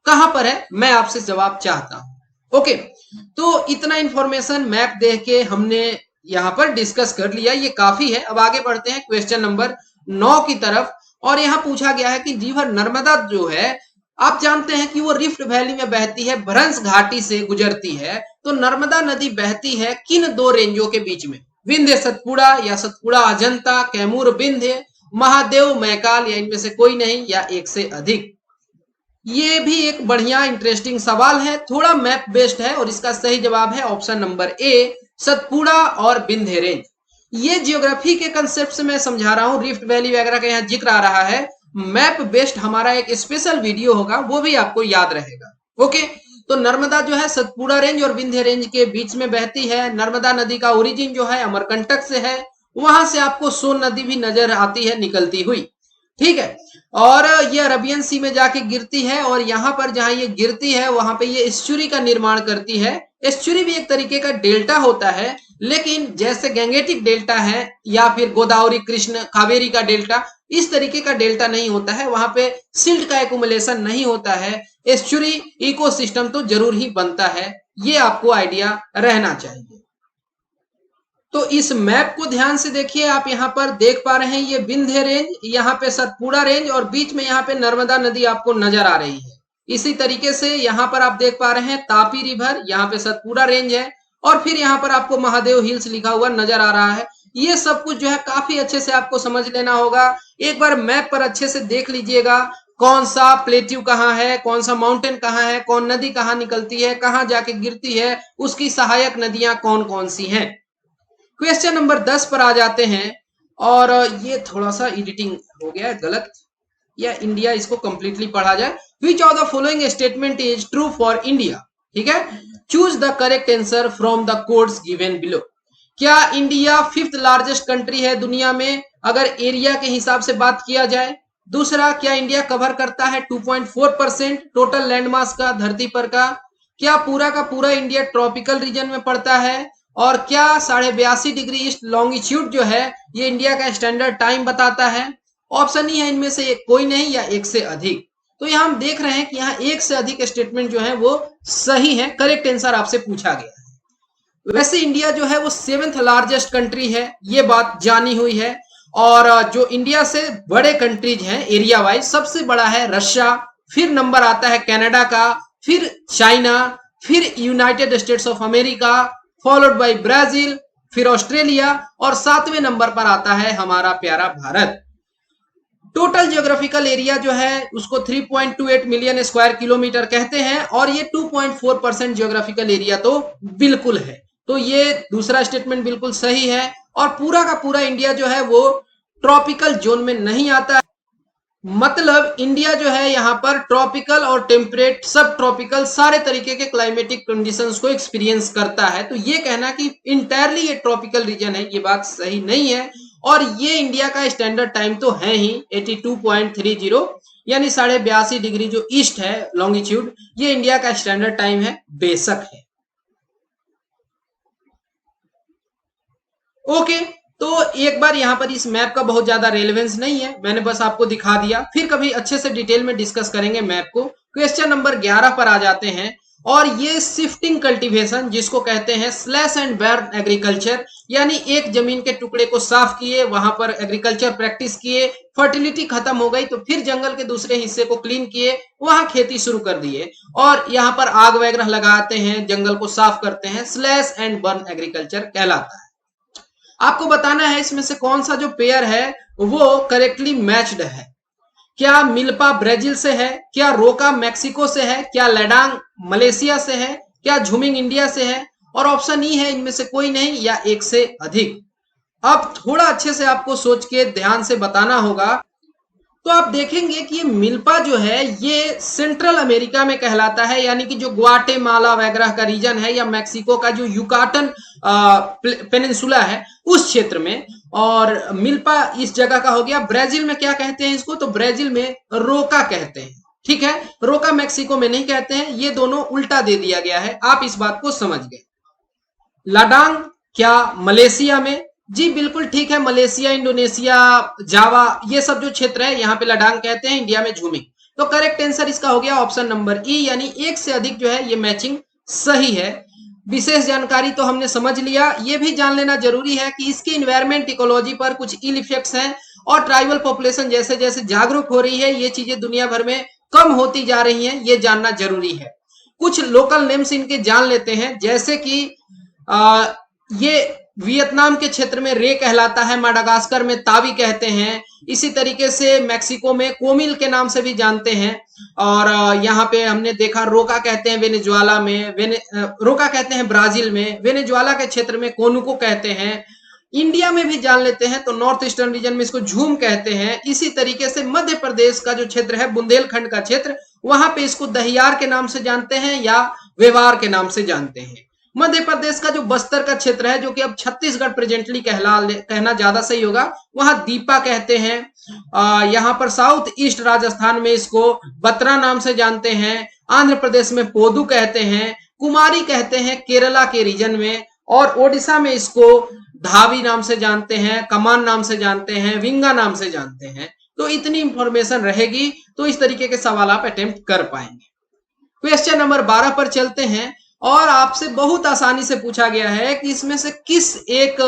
कहां पर है, मैं आपसे जवाब चाहता हूं। ओके, तो इतना इंफॉर्मेशन मैप देख के हमने यहां पर डिस्कस कर लिया, ये काफी है। अब आगे बढ़ते हैं क्वेश्चन नंबर 9 की तरफ। और यहां पूछा गया है कि रिवर नर्मदा जो है, आप जानते हैं कि वो रिफ्ट वैली में बहती है, भ्रंश घाटी से गुजरती है। तो नर्मदा नदी बहती है किन दो रेंजों के बीच में? विंध्य सतपुड़ा या सतपुड़ा अजंता, कैमूर विंध्य, महादेव मैकाल, या इनमें से कोई नहीं, या एक से अधिक? ये भी एक बढ़िया इंटरेस्टिंग सवाल है, थोड़ा मैप बेस्ड है और इसका सही जवाब है ऑप्शन नंबर ए, सतपुड़ा और विंध्य रेंज। ये जियोग्राफी के कंसेप्ट से मैं समझा रहा हूं, रिफ्ट वैली वगैरह का यहाँ जिक्र आ रहा है। मैप बेस्ड हमारा एक स्पेशल वीडियो होगा, वो भी आपको याद रहेगा। ओके, तो नर्मदा जो है सतपुड़ा रेंज और विंध्य रेंज के बीच में बहती है। नर्मदा नदी का ओरिजिन जो है अमरकंटक से है, वहां से आपको सोन नदी भी नजर आती है निकलती हुई, ठीक है। और ये अरबियन सी में जाके गिरती है और यहाँ पर जहां ये गिरती है वहां पे ये एस्चुरी का निर्माण करती है। एस्चुरी भी एक तरीके का डेल्टा होता है, लेकिन जैसे गैंगेटिक डेल्टा है या फिर गोदावरी कृष्ण कावेरी का डेल्टा, इस तरीके का डेल्टा नहीं होता है, वहां पे सिल्ट का एक्युमुलेशन नहीं होता है। एस्चुरी इकोसिस्टम तो जरूर ही बनता है, ये आपको आइडिया रहना चाहिए। तो इस मैप को ध्यान से देखिए, आप यहाँ पर देख पा रहे हैं ये विंध्य रेंज, यहाँ पे सतपुड़ा रेंज और बीच में यहाँ पे नर्मदा नदी आपको नजर आ रही है। इसी तरीके से यहाँ पर आप देख पा रहे हैं तापी रिवर, यहाँ पे सतपुड़ा रेंज है और फिर यहाँ पर आपको महादेव हिल्स लिखा हुआ नजर आ रहा है। ये सब कुछ जो है काफी अच्छे से आपको समझ लेना होगा। एक बार मैप पर अच्छे से देख लीजिएगा, कौन सा प्लेट्यू कहाँ है, कौन सा माउंटेन कहाँ है, कौन नदी कहाँ निकलती है, कहाँ जाके गिरती है, उसकी सहायक नदियां कौन कौन सी हैं। क्वेश्चन नंबर 10 पर आ जाते हैं। और ये थोड़ा सा एडिटिंग हो गया है गलत, या इंडिया इसको कंप्लीटली पढ़ा जाए। विच of the following statement is true for India, ठीक है। Choose the correct answer from the codes given below. क्या इंडिया 5th लार्जेस्ट कंट्री है दुनिया में अगर एरिया के हिसाब से बात किया जाए? दूसरा, क्या इंडिया कवर करता है 2.4% टोटल लैंडमास का धरती पर का? क्या पूरा का पूरा इंडिया ट्रॉपिकल रीजन में पड़ता है? और क्या 82.5 डिग्री ईस्ट लॉन्गिट्यूड जो है ये इंडिया का स्टैंडर्ड टाइम बताता है? ऑप्शन ही है इनमें से एक, कोई नहीं या एक से अधिक। तो यहाँ हम देख रहे हैं कि यहाँ एक से अधिक स्टेटमेंट जो है वो सही है, करेक्ट आंसर आपसे पूछा गया है। वैसे इंडिया जो है वो 7th लार्जेस्ट कंट्री है, ये बात जानी हुई है। और जो इंडिया से बड़े कंट्रीज हैं एरिया वाइज, सबसे बड़ा है रशिया, फिर नंबर आता है कनाडा का, फिर चाइना, फिर United states of America, followed by Brazil, फिर ऑस्ट्रेलिया और 7वें नंबर पर आता है हमारा प्यारा भारत। टोटल जियोग्राफिकल एरिया जो है उसको 3.28 मिलियन स्क्वायर किलोमीटर कहते हैं और ये 2.4% जियोग्राफिकल एरिया तो बिल्कुल है। तो ये दूसरा स्टेटमेंट बिल्कुल सही है। और पूरा का पूरा इंडिया जो है वो ट्रॉपिकल जोन में नहीं आता है, मतलब इंडिया जो है यहाँ पर ट्रॉपिकल और टेम्परेट, सब ट्रॉपिकल, सारे तरीके के क्लाइमेटिक कंडीशंस को एक्सपीरियंस करता है। तो ये कहना कि इंटायरली ये ट्रॉपिकल रीजन है, ये बात सही नहीं है। और ये इंडिया का स्टैंडर्ड टाइम तो है ही 82.30, यानी 82.5 डिग्री जो ईस्ट है लॉन्गिट्यूड, ये इंडिया का स्टैंडर्ड टाइम है, बेशक है। ओके, तो एक बार यहाँ पर इस मैप का बहुत ज्यादा रेलेवेंस नहीं है, मैंने बस आपको दिखा दिया, फिर कभी अच्छे से डिटेल में डिस्कस करेंगे मैप को। क्वेश्चन नंबर 11 पर आ जाते हैं। और ये शिफ्टिंग कल्टीवेशन जिसको कहते हैं स्लैश एंड बर्न एग्रीकल्चर, यानी एक जमीन के टुकड़े को साफ किए, वहां पर एग्रीकल्चर प्रैक्टिस किए, फर्टिलिटी खत्म हो गई तो फिर जंगल के दूसरे हिस्से को क्लीन किए, वहां खेती शुरू कर दिए और यहाँ पर आग वगैरह लगाते हैं, जंगल को साफ करते हैं, स्लैश एंड बर्न एग्रीकल्चर कहलाता है। आपको बताना है इसमें से कौन सा जो पेयर है वो करेक्टली मैच्ड है। क्या मिल्पा ब्राजील से है, क्या रोका मैक्सिको से है, क्या लडांग मलेशिया से है, क्या झुमिंग इंडिया से है, और ऑप्शन ई है इनमें से कोई नहीं या एक से अधिक। अब थोड़ा अच्छे से आपको सोच के ध्यान से बताना होगा। तो आप देखेंगे कि ये मिल्पा जो है ये सेंट्रल अमेरिका में कहलाता है, यानी कि जो ग्वाटेमाला वगैरह का रीजन है या मैक्सिको का जो युकाटन पेनिनसुला है उस क्षेत्र में। और मिल्पा इस जगह का हो गया। ब्राजील में क्या कहते हैं इसको, तो ब्राजील में रोका कहते हैं। ठीक है, रोका मैक्सिको में नहीं कहते हैं, ये दोनों उल्टा दे दिया गया है, आप इस बात को समझ गए। लाडांग क्या मलेशिया में, जी बिल्कुल ठीक है, मलेशिया, इंडोनेशिया, जावा, ये सब जो क्षेत्र है यहाँ पे लडांग कहते हैं, इंडिया में झूमिंग। तो करेक्ट आंसर इसका हो गया ऑप्शन नंबर ई, यानी एक से अधिक जो है ये मैचिंग सही है। विशेष जानकारी तो हमने समझ लिया, ये भी जान लेना जरूरी है कि इसकी इन्वायरमेंट इकोलॉजी पर कुछ इल इफेक्ट्स हैं और ट्राइबल पॉपुलेशन जैसे जैसे जागरूक हो रही है ये चीजें दुनिया भर में कम होती जा रही हैं, ये जानना जरूरी है। कुछ लोकल नेम्स इनके जान लेते हैं, जैसे कि ये वियतनाम के क्षेत्र में रे कहलाता है, माडागास्कर में तावी कहते हैं, इसी तरीके से मैक्सिको में कोमिल के नाम से भी जानते हैं। और यहाँ पे हमने देखा रोका कहते हैं वेनेजुएला में, रोका कहते हैं ब्राजील में, वेनेजुएला के क्षेत्र में कोनुको कहते हैं। इंडिया में भी जान लेते हैं तो नॉर्थ ईस्टर्न रीजन में इसको झूम कहते हैं। इसी तरीके से मध्य प्रदेश का जो क्षेत्र है बुंदेलखंड का क्षेत्र, वहां पे इसको दहियार के नाम से जानते हैं या व्यवहार के नाम से जानते हैं। मध्य प्रदेश का जो बस्तर का क्षेत्र है, जो कि अब छत्तीसगढ़ प्रेजेंटली कहना ज्यादा सही होगा, वहां दीपा कहते हैं। यहाँ पर साउथ ईस्ट राजस्थान में इसको बत्रा नाम से जानते हैं। आंध्र प्रदेश में पोदू कहते हैं, कुमारी कहते हैं केरला के रीजन में, और ओडिशा में इसको धावी नाम से जानते हैं, कमान नाम से जानते हैं, विंगा नाम से जानते हैं। तो इतनी इंफॉर्मेशन रहेगी तो इस तरीके के सवाल आप अटेम्प्ट कर पाएंगे। क्वेश्चन नंबर 12 पर चलते हैं, और आपसे बहुत आसानी से पूछा गया है कि इसमें से किस एक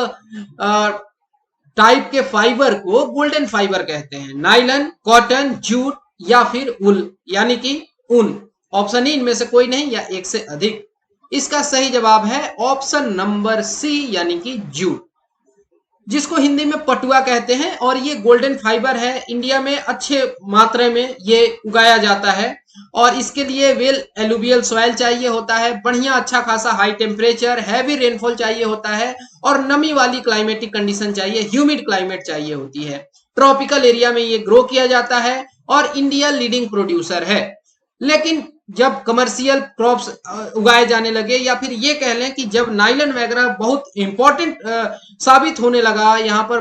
टाइप के फाइबर को गोल्डन फाइबर कहते हैं, नाइलन, कॉटन, जूट या फिर उल, यानी कि ऊन। ऑप्शन ई इनमें से कोई नहीं या एक से अधिक। इसका सही जवाब है ऑप्शन नंबर सी, यानी कि जूट, जिसको हिंदी में पटुआ कहते हैं। और ये गोल्डन फाइबर है, इंडिया में अच्छे मात्रा में ये उगाया जाता है, और इसके लिए वेल एलुवियल सॉइल चाहिए होता है, बढ़िया अच्छा खासा हाई टेम्परेचर, हैवी रेनफॉल चाहिए होता है, और नमी वाली क्लाइमेटिक कंडीशन चाहिए, ह्यूमिड क्लाइमेट चाहिए होती है। ट्रॉपिकल एरिया में ये ग्रो किया जाता है और इंडिया लीडिंग प्रोड्यूसर है। लेकिन जब कमर्शियल क्रॉप्स उगाए जाने लगे, या फिर ये कह लें कि जब नाइलन वगैरह बहुत इंपॉर्टेंट साबित होने लगा, यहाँ पर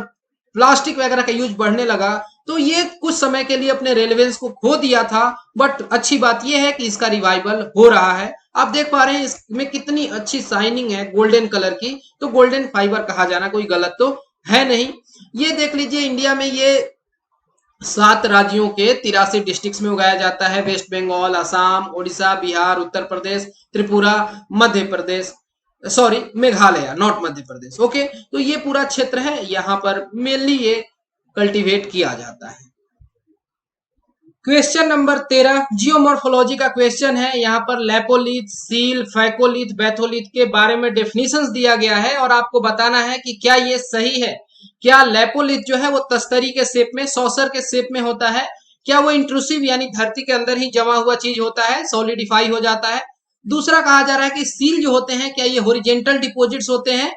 प्लास्टिक वगैरह का यूज बढ़ने लगा, तो ये कुछ समय के लिए अपने रेलेवेंस को खो दिया था। बट अच्छी बात यह है कि इसका रिवाइवल हो रहा है। आप देख पा रहे हैं इसमें कितनी अच्छी शाइनिंग है गोल्डन कलर की, तो गोल्डन फाइबर कहा जाना कोई गलत तो है नहीं। ये देख लीजिए, इंडिया में ये 7 राज्यों के 83 डिस्ट्रिक्ट्स में उगाया जाता है, West Bengal, Assam, Odisha, Bihar, Uttar Pradesh, Tripura, Madhya Pradesh, sorry Meghalaya, not Madhya Pradesh. Okay, तो ये पूरा क्षेत्र है, यहाँ पर मेनली ये कल्टीवेट किया जाता है। क्वेश्चन नंबर 13 जियोमॉर्फोलॉजी का क्वेश्चन है। यहाँ पर लेपोलिथ, सील, फैकोलिथ, बैथोलिथ के बारे में डेफिनेशंस दिया गया है, और आपको बताना है कि क्या ये सही है। क्या लेपोलिथ जो है वो तस्तरी के शेप में, सॉसर के शेप में होता है? क्या वो इंट्रूसिव यानी धरती के अंदर ही जमा हुआ चीज होता है, सॉलिडिफाई हो जाता है? दूसरा कहा जा रहा है कि सील जो होते हैं क्या ये हॉरिजॉन्टल डिपॉजिट्स होते हैं,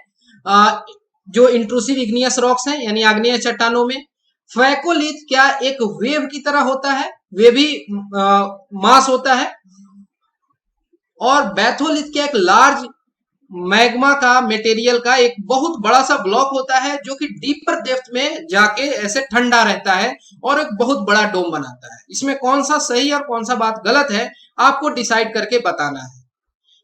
जो इंट्रूसिव इग्नियस रॉक्स हैं यानी आग्नेय चट्टानों में? फैकोलिथ क्या एक वेव की तरह होता है, वेवी मास होता है? और बैथोलिथ क्या एक लार्ज मैग्मा का मटेरियल का एक बहुत बड़ा सा ब्लॉक होता है, जो कि डीपर डेप्थ में जाके ऐसे ठंडा रहता है और एक बहुत बड़ा डोम बनाता है। इसमें कौन सा सही और कौन सा बात गलत है आपको डिसाइड करके बताना है।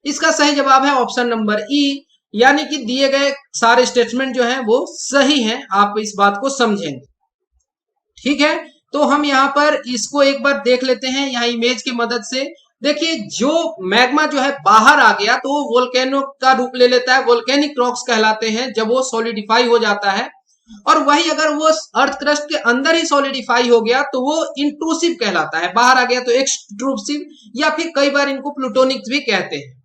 इसका सही जवाब है ऑप्शन नंबर ई, यानी कि दिए गए सारे स्टेटमेंट जो हैं वो सही हैं, आप इस बात को समझेंगे। ठीक है, तो हम यहाँ पर इसको एक बार देख लेते हैं यहाँ इमेज की मदद से। देखिए, जो मैग्मा जो है बाहर आ गया तो वो वोल्केनो का रूप ले लेता है, वोल्केनिक रॉक्स कहलाते हैं जब वो सॉलिडिफाई हो जाता है। और वही अगर वो अर्थ क्रस्ट के अंदर ही सॉलिडिफाई हो गया तो वो इंट्रूसिव कहलाता है, बाहर आ गया तो एक्सट्रूसिव, या फिर कई बार इनको प्लूटोनिक भी कहते हैं।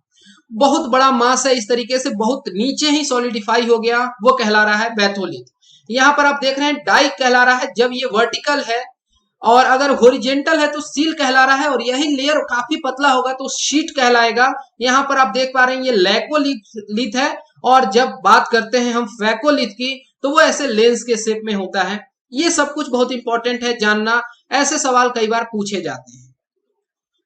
बहुत बड़ा मास है, इस तरीके से बहुत नीचे ही सॉलिडिफाई हो गया, वो कहला रहा है बैथोलिथ। यहाँ पर आप देख रहे हैं डाइक कहला रहा है जब ये वर्टिकल है, और अगर हॉरिजॉन्टल है तो सील कहला रहा है, और यही लेयर काफी पतला होगा तो शीट कहलाएगा। यहाँ पर आप देख पा रहे हैं ये लेकोलिथ है, और जब बात करते हैं हम फैकोलिथ की तो वो ऐसे लेंस के शेप में होता है। ये सब कुछ बहुत इंपॉर्टेंट है जानना। ऐसे सवाल कई बार पूछे जाते हैं।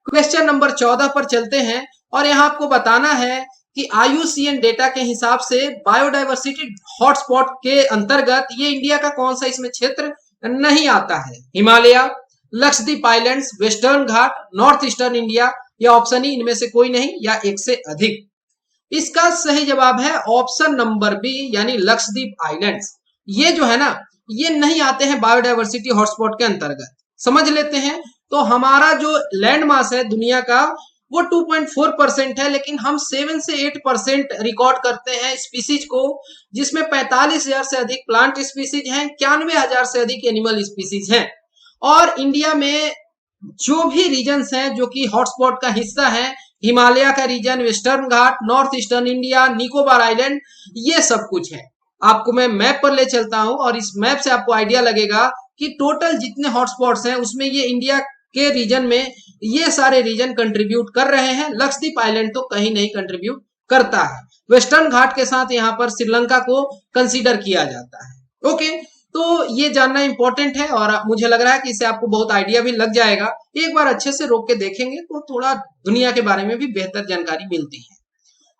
क्वेश्चन नंबर 14 पर चलते हैं और यहाँ आपको बताना है कि IUCN डेटा के हिसाब से बायोडायवर्सिटी हॉटस्पॉट के अंतर्गत ये इंडिया का कौन सा इसमें क्षेत्र नहीं आता है। Himalaya, Lakshadweep islands, western Ghat, north eastern India या ऑप्शन ई इनमें से कोई नहीं या एक से अधिक। इसका सही जवाब है ऑप्शन नंबर बी यानी लक्षद्वीप आइलैंड्स। ये जो है ना ये नहीं आते हैं बायोडायवर्सिटी हॉटस्पॉट के अंतर्गत। समझ लेते हैं तो हमारा जो लैंड मास है दुनिया का वो 2.4% है, लेकिन हम 7 से 8% रिकॉर्ड करते हैं स्पीसीज को, जिसमें 45,000 से अधिक प्लांट स्पीसीज हैं, 91,000 से अधिक एनिमल स्पीसीज हैं। और इंडिया में जो भी रीजन्स हैं जो कि हॉटस्पॉट का हिस्सा है, हिमालय का region, western Ghat, north eastern India, Nicobar island, ये सब कुछ है। आपको मैं मैप पर ले चलता हूं और इस मैप से आपको आइडिया लगेगा कि टोटल जितने हॉटस्पॉट्स हैं उसमें ये इंडिया के रीजन में ये सारे रीजन कंट्रीब्यूट कर रहे हैं। लक्षद्वीप आइलैंड तो कहीं नहीं कंट्रीब्यूट करता है। वेस्टर्न घाट के साथ यहाँ पर श्रीलंका को कंसीडर किया जाता है। ओके, तो ये जानना इंपॉर्टेंट है और मुझे लग रहा है कि इससे आपको बहुत आइडिया भी लग जाएगा। एक बार अच्छे से रोक के देखेंगे तो थोड़ा दुनिया के बारे में भी बेहतर जानकारी मिलती है।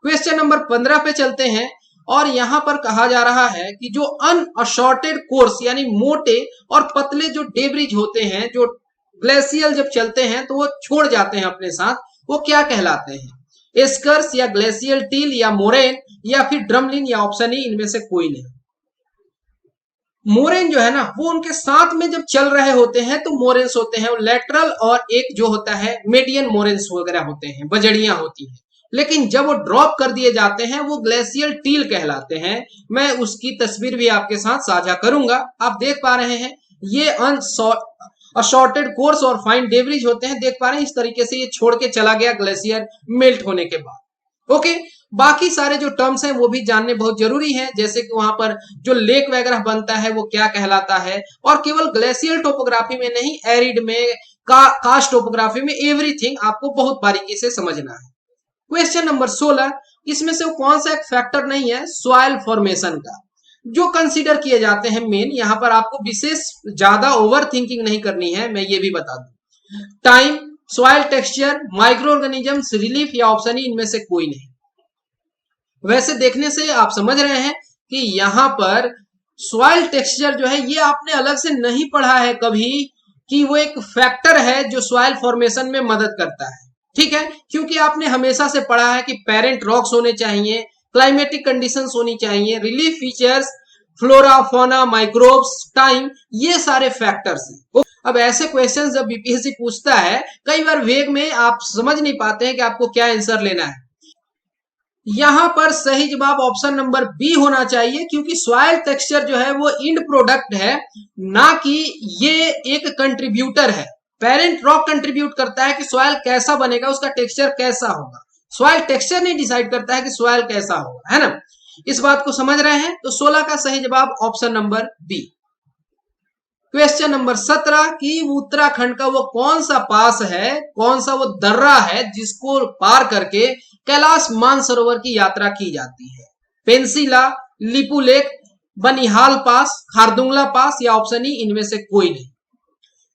क्वेश्चन नंबर 15 पे चलते हैं और यहाँ पर कहा जा रहा है कि जो अनअशॉर्टेड कोर्स यानी मोटे और पतले जो डेब्रिज होते हैं, जो ग्लेशियल जब चलते हैं तो वो छोड़ जाते हैं अपने साथ, वो क्या कहलाते हैं? एस्कर्स या ग्लेशियल टील या मोरेन या फिर ड्रमलिन या ऑप्शन ई इनमें से कोई नहीं। मोरेन जो है ना वो उनके साथ में जब चल रहे होते हैं तो मोरेन्स होते हैं, वो लेटरल और एक जो होता है मीडियन मोरेन्स वगैरह होते हैं, बजड़ियां होती हैं। लेकिन जब वो ड्रॉप कर दिए जाते हैं वो ग्लेशियल टील कहलाते हैं। मैं उसकी तस्वीर भी आपके साथ साझा करूंगा। आप देख पा रहे हैं ये अनअशॉर्टेड कोर्स और फाइन डेब्रिज होते हैं, देख पा रहे हैं इस तरीके से ये छोड़ के चला गया ग्लेशियर मेल्ट होने के बाद। ओके, बाकी सारे जो टर्म्स हैं वो भी जानने बहुत जरूरी है, जैसे कि वहां पर जो लेक वगैरह बनता है वो क्या कहलाता है, और केवल ग्लेशियल टोपोग्राफी में नहीं, एरिड में, कास्ट टोपोग्राफी में, एवरीथिंग आपको बहुत बारीकी से समझना है। क्वेश्चन नंबर 16, इसमें से वो कौन सा एक फैक्टर नहीं है सॉइल फॉर्मेशन का जो कंसीडर किए जाते हैं मेन। यहां पर आपको विशेष ज्यादा ओवर थिंकिंग नहीं करनी है, मैं ये भी बता दूं। Time, soil texture, micro organisms, relief या ऑप्शन ई इनमें से कोई नहीं। वैसे देखने से आप समझ रहे हैं कि यहाँ पर सॉइल टेक्सचर जो है ये आपने अलग से नहीं पढ़ा है कभी कि वो एक फैक्टर है जो सॉइल फॉर्मेशन में मदद करता है। ठीक है, क्योंकि आपने हमेशा से पढ़ा है कि पेरेंट रॉक्स होने चाहिए, क्लाइमेटिक कंडीशंस होनी चाहिए, relief features, flora, fauna, microbes, time, ये सारे फैक्टर्स हैं। अब ऐसे क्वेश्चन जब बीपीएससी पूछता है कई बार वेग में आप समझ नहीं पाते हैं कि आपको क्या आंसर लेना है। यहां पर सही जवाब ऑप्शन नंबर बी होना चाहिए, क्योंकि सॉइल टेक्सचर जो है वो इंड प्रोडक्ट है, ना कि ये एक कंट्रीब्यूटर है। पेरेंट रॉक कंट्रीब्यूट करता है कि सॉइल कैसा बनेगा, उसका टेक्सचर कैसा होगा। सॉइल टेक्सचर नहीं डिसाइड करता है कि सॉइल कैसा होगा, है ना। इस बात को समझ रहे हैं। तो 16 का सही जवाब option number B. Question number 17 कि उत्तराखंड का वो कौन सा पास है, कौन सा वो दर्रा है जिसको पार करके कैलाश मानसरोवर की यात्रा की जाती है? पेंसिला, लिपुलेख, बनिहाल पास, खारदुंगला पास या ऑप्शन ई इनमें से कोई नहीं।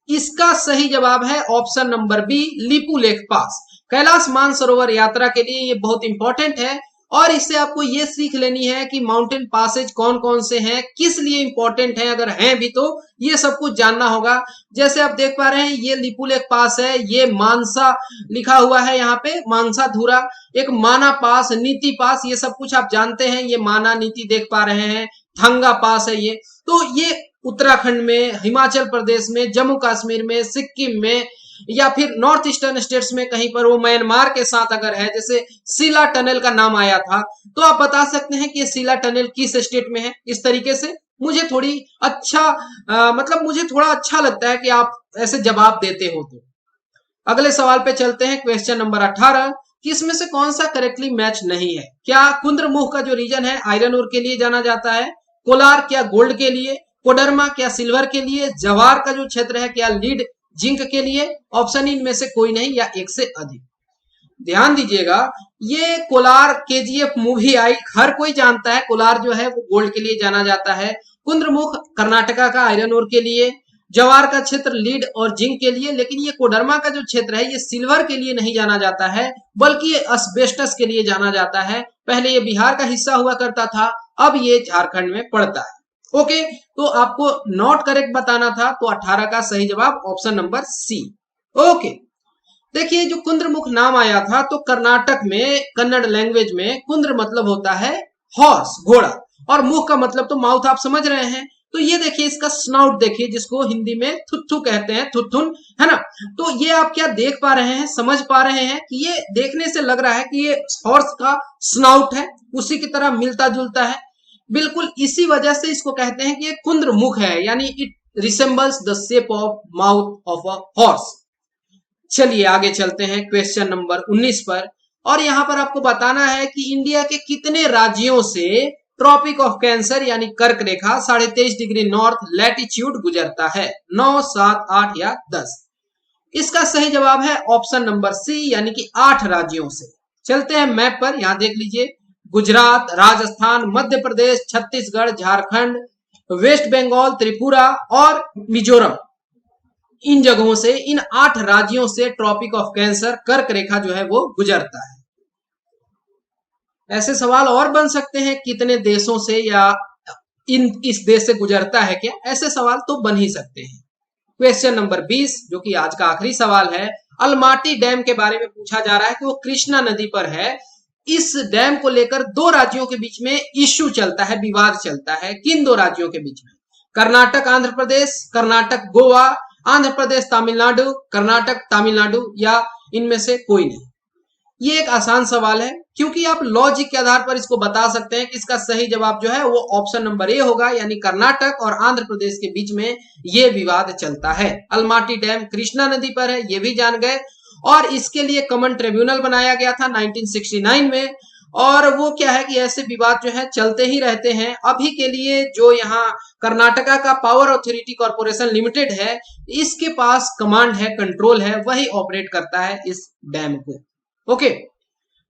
इसका सही जवाब है ऑप्शन नंबर बी, लिपुलेख पास। कैलाश मानसरोवर यात्रा के लिए ये बहुत इंपॉर्टेंट है और इससे आपको ये सीख लेनी है कि माउंटेन पासेज कौन कौन से हैं, किस लिए इंपॉर्टेंट है, अगर हैं भी तो ये सब कुछ जानना होगा। जैसे आप देख पा रहे हैं ये लिपुलेख पास है, ये मानसा लिखा हुआ है यहाँ पे, मानसा धुरा, एक माना पास, नीति पास, ये सब कुछ आप जानते हैं। ये माना नीति देख पा रहे हैं, थंगा पास है ये। तो ये उत्तराखंड में, हिमाचल प्रदेश में, जम्मू कश्मीर में, सिक्किम में या फिर नॉर्थ ईस्टर्न स्टेट्स में कहीं पर वो म्यांमार के साथ अगर है, जैसे सीला टनल का नाम आया था, तो आप बता सकते हैं कि ये सीला टनल किस स्टेट में है। इस तरीके से मुझे थोड़ी अच्छा मुझे थोड़ा अच्छा लगता है कि आप ऐसे जवाब देते हो। तो अगले सवाल पे चलते हैं। क्वेश्चन नंबर 18 कि इसमें से कौन सा करेक्टली मैच नहीं है? क्या कुंद्रमुख का जो रीजन है आयरन ओर के लिए जाना जाता है? कोलार क्या गोल्ड के लिए? कोडरमा क्या सिल्वर के लिए? जवार का जो क्षेत्र है क्या लीड जिंक के लिए? ऑप्शन इनमें से कोई नहीं या एक से अधिक। ध्यान दीजिएगा, ये कोलार केजीएफ मूवी आई, हर कोई जानता है कोलार जो है वो गोल्ड के लिए जाना जाता है। कुंद्रमुख कर्नाटका का आयरन ओर के लिए, जवार का क्षेत्र लीड और जिंक के लिए, लेकिन ये कोडरमा का जो क्षेत्र है ये सिल्वर के लिए नहीं जाना जाता है, बल्कि ये asbestos के लिए जाना जाता है। पहले ये बिहार का हिस्सा हुआ करता था, अब ये झारखंड में पड़ता है। ओके, तो आपको नॉट करेक्ट बताना था, तो 18 का सही जवाब ऑप्शन नंबर सी। ओके, देखिए जो कुंद्रमुख नाम आया था, तो कर्नाटक में कन्नड़ लैंग्वेज में कुंद्र मतलब होता है हॉर्स, घोड़ा, और मुख का मतलब तो माउथ, आप समझ रहे हैं। तो ये देखिए इसका स्नाउट देखिए, जिसको हिंदी में थुथु कहते हैं, थुथुन, है ना। तो ये आप क्या देख पा रहे हैं, समझ पा रहे हैं कि ये देखने से लग रहा है कि ये हॉर्स का स्नाउट है, उसी की तरह मिलता जुलता है। बिल्कुल इसी वजह से इसको कहते हैं कि ये कुंद्र मुख है, यानी it resembles the shape of mouth of a horse. चलिए आगे चलते हैं क्वेश्चन नंबर 19 पर, और यहां पर आपको बताना है कि इंडिया के कितने राज्यों से ट्रॉपिक ऑफ कैंसर यानी कर्क रेखा 23.5 डिग्री नॉर्थ लैटिट्यूड गुजरता है, 9, 7, 8 या 10। इसका सही जवाब है ऑप्शन नंबर सी, यानी कि 8 राज्यों से। चलते हैं मैप पर, यहां देख लीजिए गुजरात, राजस्थान, मध्य प्रदेश, छत्तीसगढ़, झारखंड, वेस्ट बंगाल, त्रिपुरा और मिजोरम। इन जगहों से, इन 8 राज्यों से ट्रॉपिक ऑफ कैंसर कर्क रेखा जो है वो गुजरता है। ऐसे सवाल और बन सकते हैं, कितने देशों से या इस देश से गुजरता है क्या, ऐसे सवाल तो बन ही सकते हैं। क्वेश्चन नंबर 20 जो कि आज का आखिरी सवाल है, अलमाटी डैम के बारे में पूछा जा रहा है कि वो कृष्णा नदी पर है। इस डैम को लेकर 2 राज्यों के बीच में इश्यू चलता है, विवाद चलता है। किन 2 राज्यों के बीच में? कर्नाटक आंध्र प्रदेश, कर्नाटक गोवा, आंध्र प्रदेश तमिलनाडु, कर्नाटक तमिलनाडु, या इनमें से कोई नहीं। ये एक आसान सवाल है, क्योंकि आप लॉजिक के आधार पर इसको बता सकते हैं कि इसका सही जवाब जो है वो ऑप्शन नंबर ए होगा, यानी कर्नाटक और आंध्र प्रदेश के बीच में ये विवाद चलता है। अलमाटी डैम कृष्णा नदी पर है, ये भी जान गए, और इसके लिए कॉमन ट्रिब्यूनल बनाया गया था 1969 में। और वो क्या है कि ऐसे विवाद जो है चलते ही रहते हैं। अभी के लिए जो यहाँ कर्नाटका का पावर अथॉरिटी कॉर्पोरेशन लिमिटेड है, इसके पास कमांड है, कंट्रोल है, वही ऑपरेट करता है इस डैम को। ओके,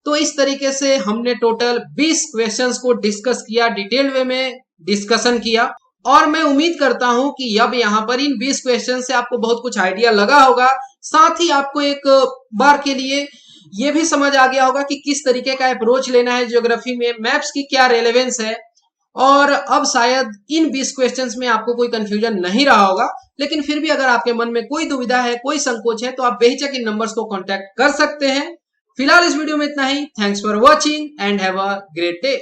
तो इस तरीके से हमने टोटल 20 क्वेश्चंस को डिस्कस किया, डिटेल वे में डिस्कशन किया, और मैं उम्मीद करता हूं कि अब यहाँ पर इन 20 क्वेश्चन से आपको बहुत कुछ आइडिया लगा होगा। साथ ही आपको एक बार के लिए ये भी समझ आ गया होगा कि किस तरीके का अप्रोच लेना है ज्योग्राफी में, मैप्स की क्या रेलेवेंस है। और अब शायद इन 20 क्वेश्चंस में आपको कोई कंफ्यूजन नहीं रहा होगा, लेकिन फिर भी अगर आपके मन में कोई दुविधा है, कोई संकोच है, तो आप बेहिचक इन नंबर्स को कांटेक्ट कर सकते हैं। फिलहाल इस वीडियो में इतना ही। Thanks for watching and have a great day.